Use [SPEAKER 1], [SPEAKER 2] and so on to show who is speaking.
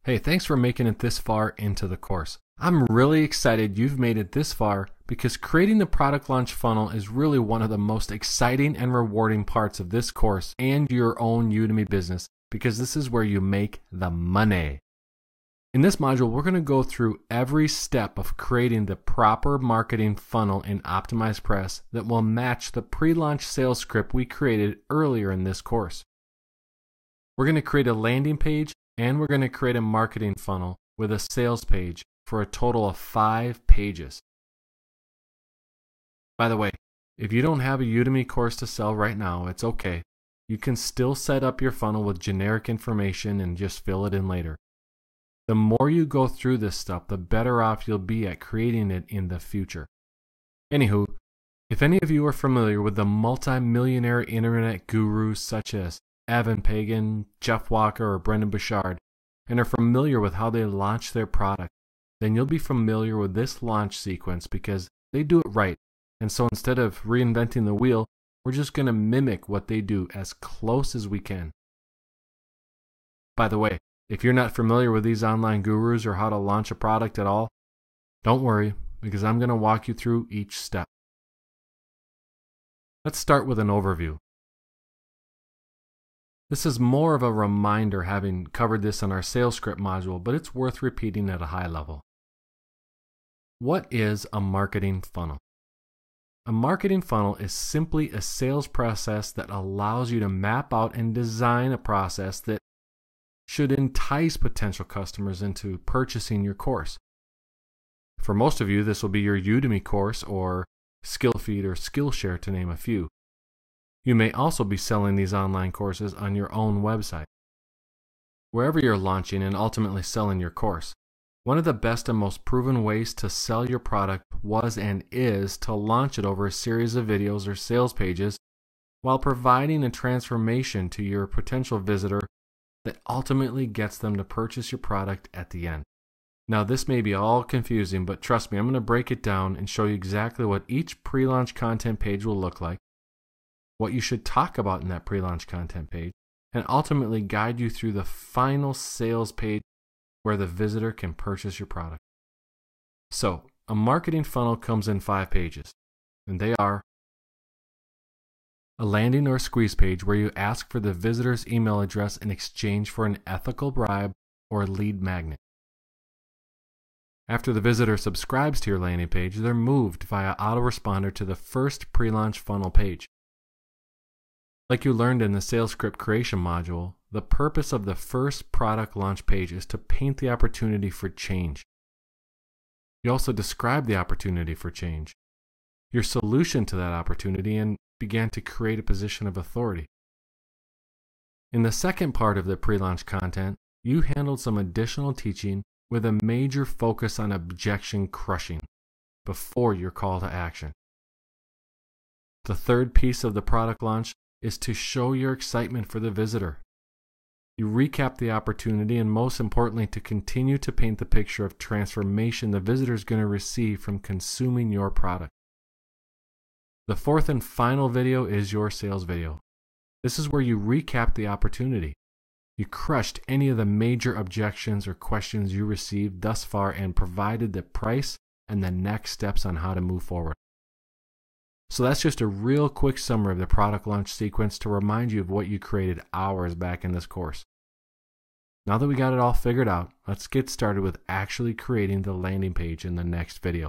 [SPEAKER 1] Hey, thanks for making it this far into the course. I'm really excited you've made it this far because creating the product launch funnel is really one of the most exciting and rewarding parts of this course and your own Udemy business because this is where you make the money. In this module, we're going to go through every step of creating the proper marketing funnel in OptimizePress that will match the pre-launch sales script we created earlier in this course. We're going to create a landing page and we're going to create a marketing funnel with a sales page for a total of 5 pages. By the way, if you don't have a Udemy course to sell right now, it's okay. You can still set up your funnel with generic information and just fill it in later. The more you go through this stuff, the better off you'll be at creating it in the future. Anywho, if any of you are familiar with the multi-millionaire internet gurus such as Evan Pagan, Jeff Walker, or Brendan Burchard, and are familiar with how they launch their product, then you'll be familiar with this launch sequence because they do it right. And so instead of reinventing the wheel, we're just going to mimic what they do as close as we can. By the way, if you're not familiar with these online gurus or how to launch a product at all, don't worry because I'm going to walk you through each step. Let's start with an overview. This is more of a reminder having covered this in our sales script module, but it's worth repeating at a high level. What is a marketing funnel? A marketing funnel is simply a sales process that allows you to map out and design a process that should entice potential customers into purchasing your course. For most of you, this will be your Udemy course or Skillfeed or Skillshare to name a few. You may also be selling these online courses on your own website. Wherever you're launching and ultimately selling your course, one of the best and most proven ways to sell your product was and is to launch it over a series of videos or sales pages while providing a transformation to your potential visitor that ultimately gets them to purchase your product at the end. Now, this may be all confusing, but trust me, I'm going to break it down and show you exactly what each pre-launch content page will look like, what you should talk about in that pre-launch content page, and ultimately guide you through the final sales page where the visitor can purchase your product. So, a marketing funnel comes in 5 pages, and they are a landing or squeeze page where you ask for the visitor's email address in exchange for an ethical bribe or lead magnet. After the visitor subscribes to your landing page, they're moved via autoresponder to the first pre-launch funnel page. Like you learned in the sales script creation module, the purpose of the first product launch page is to paint the opportunity for change. You also describe the opportunity for change, your solution to that opportunity, and began to create a position of authority. In the second part of the pre-launch content, you handled some additional teaching with a major focus on objection crushing before your call to action. The third piece of the product launch is to show your excitement for the visitor. You recap the opportunity and most importantly to continue to paint the picture of transformation the visitor is going to receive from consuming your product. The fourth and final video is your sales video. This is where you recap the opportunity. You crushed any of the major objections or questions you received thus far and provided the price and the next steps on how to move forward. So that's just a real quick summary of the product launch sequence to remind you of what you created hours back in this course. Now that we got it all figured out, let's get started with actually creating the landing page in the next video.